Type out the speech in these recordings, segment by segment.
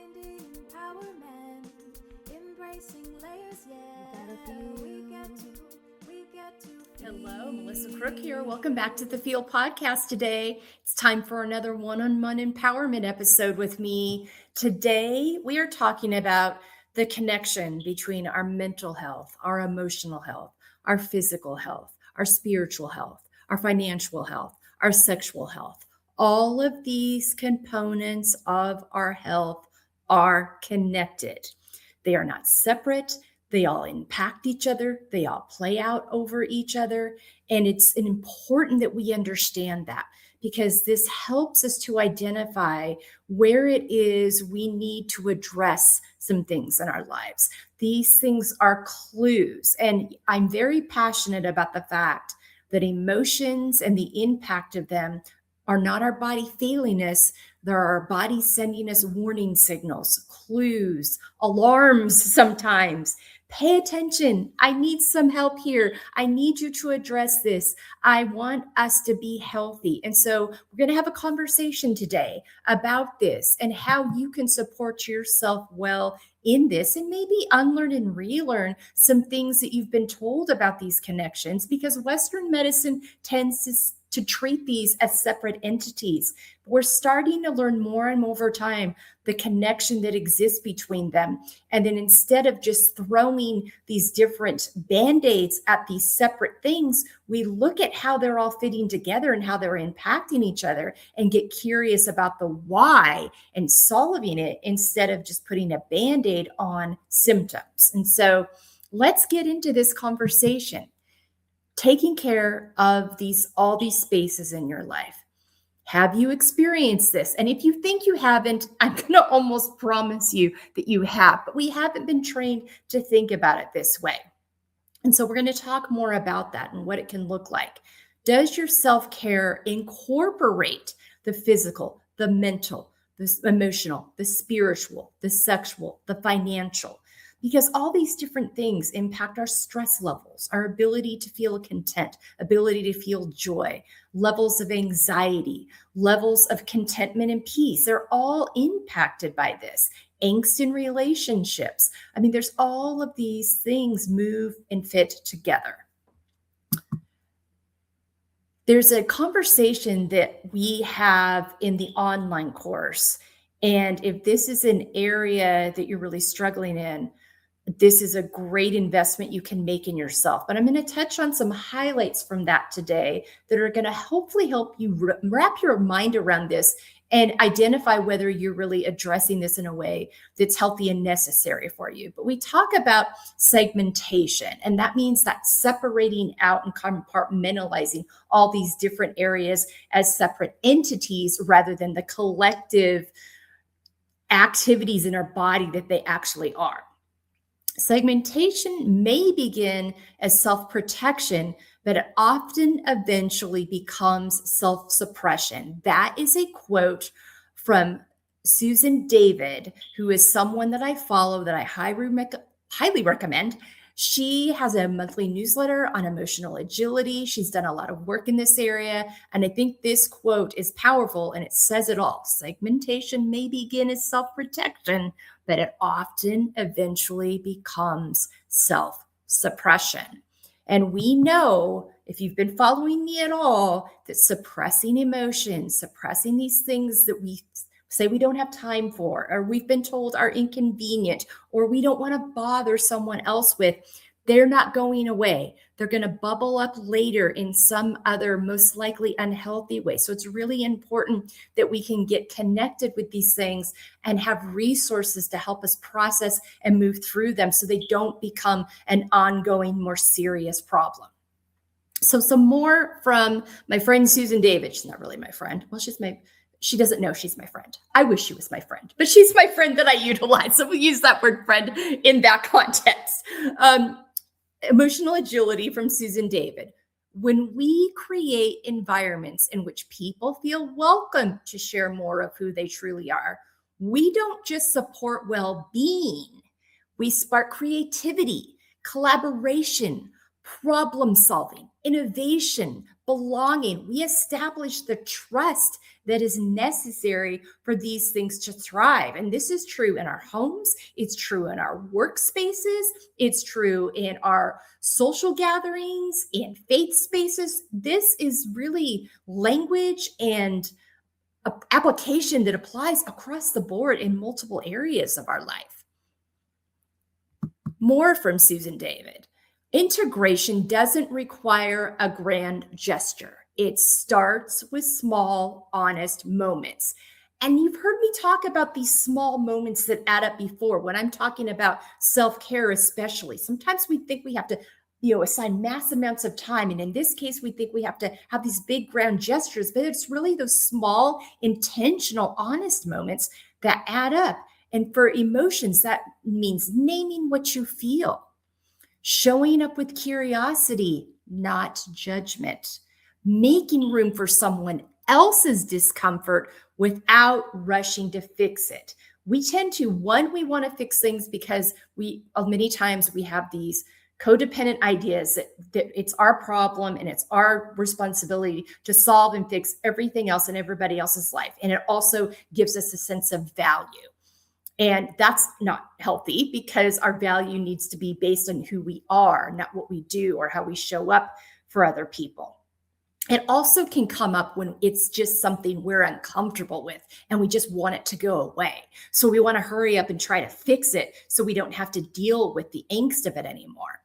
Finding empowerment, embracing layers, yeah. We get to Hello, Melissa Crook here. Welcome back to the Feel Podcast today. It's time for another one-on-one empowerment episode with me. Today, we are talking about the connection between our mental health, our emotional health, our physical health, our spiritual health, our financial health, our sexual health. All of these components of our health are connected. They are not separate. They all impact each other. They all play out over each other. And it's important that we understand that because this helps us to identify where it is we need to address some things in our lives. These things are clues. And I'm very passionate about the fact that emotions and the impact of them are not our body failing us. There are our body sending us warning signals, clues, alarms sometimes. Pay attention. I need some help here. I need you to address this. I want us to be healthy. And so we're going to have a conversation today about this and how you can support yourself well in this and maybe unlearn and relearn some things that you've been told about these connections, because Western medicine tends to treat these as separate entities. We're starting to learn more and more over time the connection that exists between them. And then instead of just throwing these different band-aids at these separate things, we look at how they're all fitting together and how they're impacting each other and get curious about the why and solving it instead of just putting a band-aid on symptoms. And so let's get into this conversation. Taking care of all these spaces in your life. Have you experienced this? And if you think you haven't, I'm going to almost promise you that you have, but we haven't been trained to think about it this way. And so we're going to talk more about that and what it can look like. Does your self-care incorporate the physical, the mental, the emotional, the spiritual, the sexual, the financial? Because all these different things impact our stress levels, our ability to feel content, ability to feel joy, levels of anxiety, levels of contentment and peace. They're all impacted by this. Angst in relationships. I mean, there's all of these things move and fit together. There's a conversation that we have in the online course. And if this is an area that you're really struggling in, this is a great investment you can make in yourself. But I'm going to touch on some highlights from that today that are going to hopefully help you wrap your mind around this and identify whether you're really addressing this in a way that's healthy and necessary for you. But we talk about segmentation, and that means that separating out and compartmentalizing all these different areas as separate entities rather than the collective activities in our body that they actually are. Segmentation may begin as self-protection, but it often eventually becomes self-suppression. That is a quote from Susan David, who is someone that I follow that I highly recommend. She has a monthly newsletter on emotional agility. She's done a lot of work in this area. And I think this quote is powerful and it says it all. Segmentation may begin as self-protection, but it often eventually becomes self-suppression. And we know, if you've been following me at all, that suppressing emotions, suppressing these things that we say we don't have time for, or we've been told are inconvenient, or we don't want to bother someone else with, they're not going away. They're going to bubble up later in some other, most likely unhealthy way. So it's really important that we can get connected with these things and have resources to help us process and move through them so they don't become an ongoing, more serious problem. So some more from my friend Susan David. She's not really my friend. Well, she doesn't know she's my friend. I wish she was my friend, but she's my friend that I utilize. So we'll use that word friend in that context. Emotional agility from Susan David. When we create environments in which people feel welcome to share more of who they truly are, we don't just support well-being. We spark creativity, collaboration, problem solving, innovation, belonging. We establish the trust that is necessary for these things to thrive. And this is true in our homes. It's true in our workspaces. It's true in our social gatherings, in faith spaces. This is really language and application that applies across the board in multiple areas of our life. More from Susan David. Integration doesn't require a grand gesture. It starts with small, honest moments. And you've heard me talk about these small moments that add up before when I'm talking about self-care, especially. Sometimes we think we have to, assign mass amounts of time. And in this case, we think we have to have these big grand gestures, but it's really those small, intentional, honest moments that add up. And for emotions, that means naming what you feel, showing up with curiosity, not judgment, making room for someone else's discomfort without rushing to fix it. We tend to, we want to fix things because many times we have these codependent ideas that it's our problem and it's our responsibility to solve and fix everything else in everybody else's life. And it also gives us a sense of value. And that's not healthy because our value needs to be based on who we are, not what we do or how we show up for other people. It also can come up when it's just something we're uncomfortable with and we just want it to go away. So we want to hurry up and try to fix it so we don't have to deal with the angst of it anymore.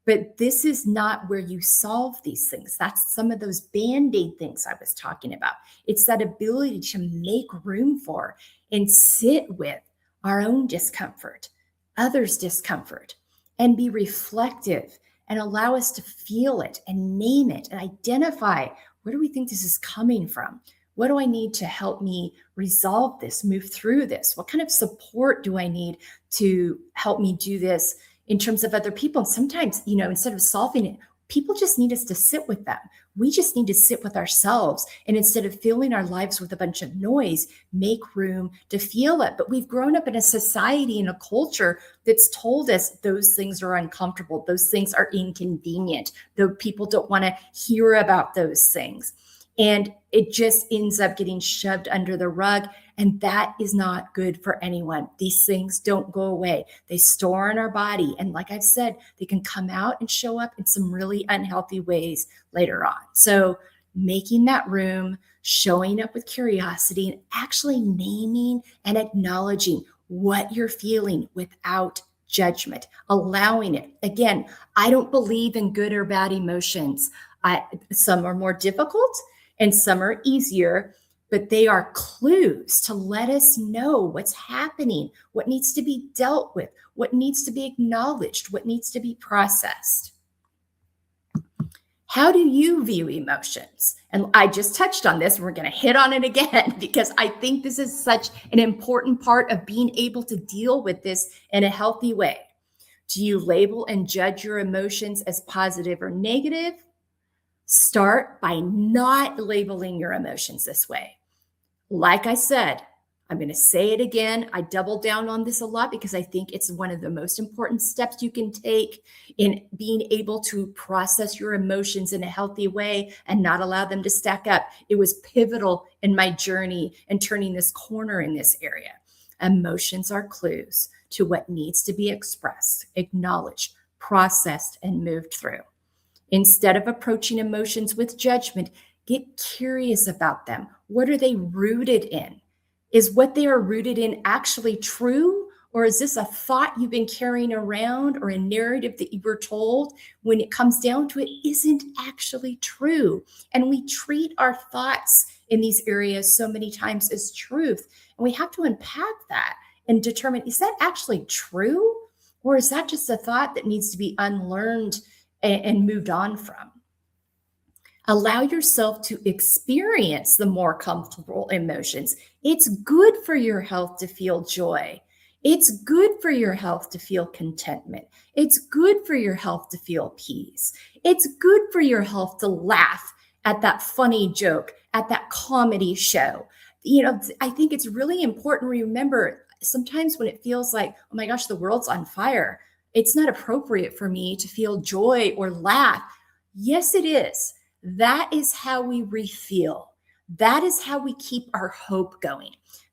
But this is not where you solve these things. That's some of those Band-Aid things I was talking about. It's that ability to make room for and sit with our own discomfort, others' discomfort, and be reflective and allow us to feel it and name it and identify, where do we think this is coming from? What do I need to help me resolve this, move through this? What kind of support do I need to help me do this in terms of other people? And sometimes, instead of solving it, people just need us to sit with them. We just need to sit with ourselves. And instead of filling our lives with a bunch of noise, make room to feel it. But we've grown up in a society and a culture that's told us those things are uncomfortable. Those things are inconvenient. Though people don't want to hear about those things. And it just ends up getting shoved under the rug. And that is not good for anyone. These things don't go away. They store in our body. And like I've said, they can come out and show up in some really unhealthy ways later on. So making that room, showing up with curiosity, and actually naming and acknowledging what you're feeling without judgment, allowing it. Again, I don't believe in good or bad emotions. Some are more difficult and some are easier, but they are clues to let us know what's happening, what needs to be dealt with, what needs to be acknowledged, what needs to be processed. How do you view emotions? And I just touched on this. We're going to hit on it again because I think this is such an important part of being able to deal with this in a healthy way. Do you label and judge your emotions as positive or negative? Start by not labeling your emotions this way. Like I said, I'm going to say it again. I double down on this a lot because I think it's one of the most important steps you can take in being able to process your emotions in a healthy way and not allow them to stack up. It was pivotal in my journey and turning this corner in this area. Emotions are clues to what needs to be expressed, acknowledged, processed, and moved through. Instead of approaching emotions with judgment, get curious about them. What are they rooted in? Is what they are rooted in actually true? Or is this a thought you've been carrying around or a narrative that you were told when it comes down to it isn't actually true? And we treat our thoughts in these areas so many times as truth. And we have to unpack that and determine, is that actually true? Or is that just a thought that needs to be unlearned and moved on from? Allow yourself to experience the more comfortable emotions. It's good for your health to feel joy. It's good for your health to feel contentment. It's good for your health to feel peace. It's good for your health to laugh at that funny joke, at that comedy show. I think it's really important to remember sometimes when it feels like, oh my gosh, the world's on fire, it's not appropriate for me to feel joy or laugh. Yes, it is. That is how we refuel. That is how we keep our hope going.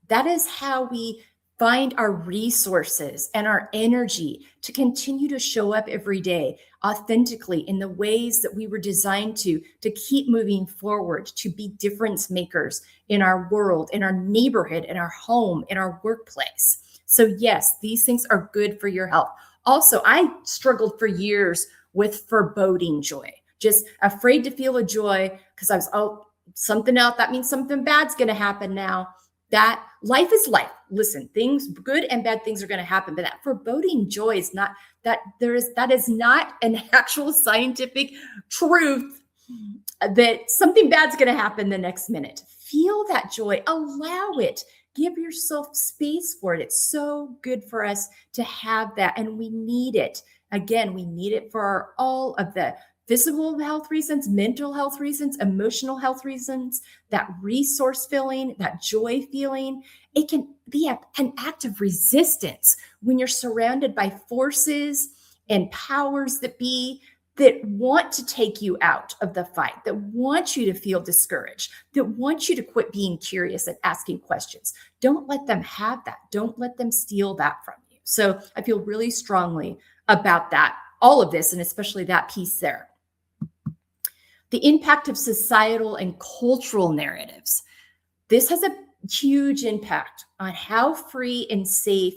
That is how we find our resources and our energy to continue to show up every day authentically in the ways that we were designed to keep moving forward, to be difference makers in our world, in our neighborhood, in our home, in our workplace. So yes, these things are good for your health. Also, I struggled for years with foreboding joy, just afraid to feel a joy because I was, oh, something else. That means something bad's going to happen now. That life is life. Listen, things, good and bad things are going to happen, but that foreboding joy is not that is not an actual scientific truth that something bad's going to happen the next minute. Feel that joy, allow it, give yourself space for it. It's so good for us to have that, and we need it. Again, we need it for all of the physical health reasons, mental health reasons, emotional health reasons, that resource feeling, that joy feeling. It can be an act of resistance when you're surrounded by forces and powers that be that want to take you out of the fight, that want you to feel discouraged, that want you to quit being curious and asking questions. Don't let them have that. Don't let them steal that from you. So I feel really strongly about that, all of this, and especially that piece there. The impact of societal and cultural narratives. This has a huge impact on how free and safe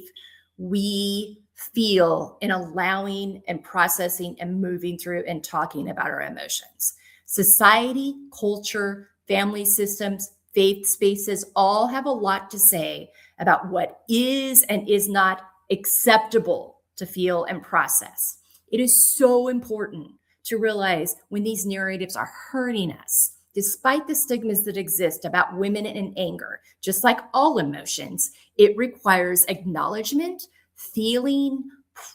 we feel in allowing and processing and moving through and talking about our emotions. Society, culture, family systems, faith spaces all have a lot to say about what is and is not acceptable to feel and process. It is so important to realize when these narratives are hurting us, despite the stigmas that exist about women and anger, just like all emotions, it requires acknowledgement, feeling,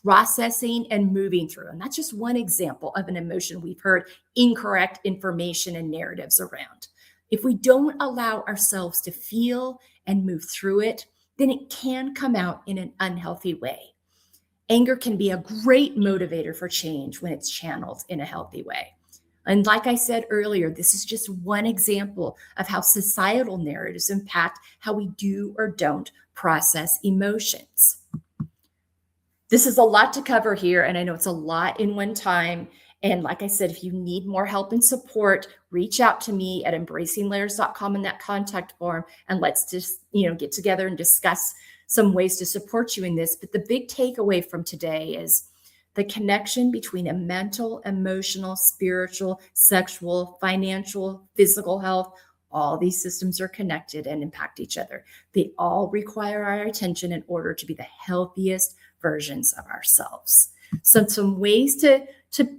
processing, and moving through. And that's just one example of an emotion we've heard incorrect information and narratives around. If we don't allow ourselves to feel and move through it, then it can come out in an unhealthy way. Anger can be a great motivator for change when it's channeled in a healthy way. And like I said earlier, this is just one example of how societal narratives impact how we do or don't process emotions. This is a lot to cover here, and I know it's a lot in one time. And like I said, if you need more help and support, reach out to me at embracinglayers.com in that contact form, and let's just, get together and discuss some ways to support you in this. But the big takeaway from today is the connection between a mental, emotional, spiritual, sexual, financial, physical health. All these systems are connected and impact each other. They all require our attention in order to be the healthiest versions of ourselves. So some ways to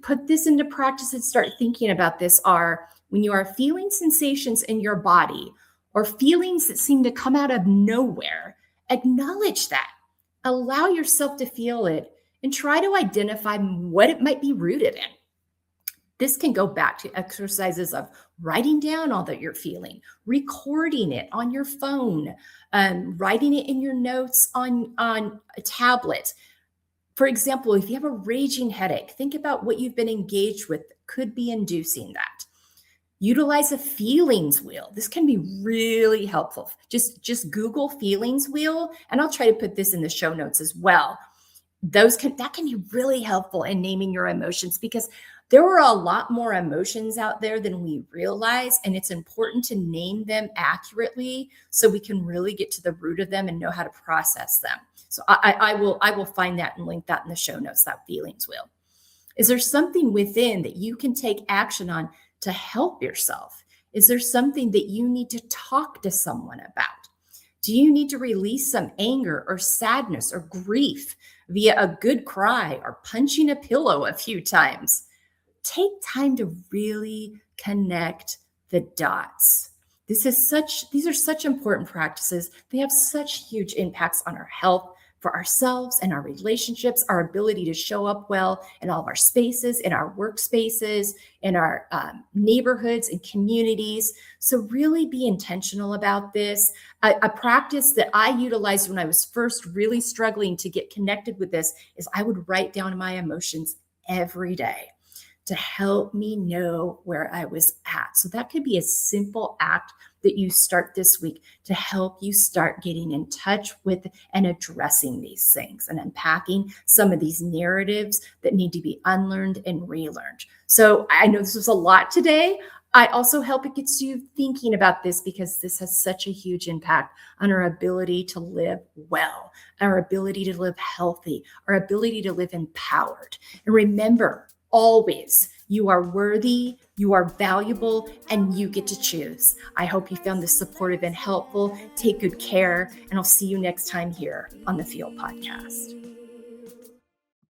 put this into practice and start thinking about this are when you are feeling sensations in your body or feelings that seem to come out of nowhere, acknowledge that. Allow yourself to feel it and try to identify what it might be rooted in. This can go back to exercises of writing down all that you're feeling, recording it on your phone, writing it in your notes on a tablet. For example, if you have a raging headache, think about what you've been engaged with that could be inducing that. Utilize a feelings wheel. This can be really helpful. Just Google feelings wheel, and I'll try to put this in the show notes as well. That can be really helpful in naming your emotions, because there are a lot more emotions out there than we realize, and it's important to name them accurately so we can really get to the root of them and know how to process them. So I will find that and link that in the show notes, that feelings wheel. Is there something within that you can take action on to help yourself? Is there something that you need to talk to someone about? Do you need to release some anger or sadness or grief via a good cry or punching a pillow a few times? Take time to really connect the dots. These are such important practices. They have such huge impacts on our health, for ourselves and our relationships, our ability to show up well in all of our spaces, in our workspaces, in our neighborhoods and communities. So really be intentional about this. A practice that I utilized when I was first really struggling to get connected with this is I would write down my emotions every day. to help me know where I was at. So that could be a simple act that you start this week to help you start getting in touch with and addressing these things and unpacking some of these narratives that need to be unlearned and relearned. So I know this was a lot today. I also hope it gets you thinking about this because this has such a huge impact on our ability to live well, our ability to live healthy, our ability to live empowered. And remember, always, you are worthy, you are valuable, and you get to choose. I hope you found this supportive and helpful. Take good care, and I'll see you next time here on the Feel Podcast.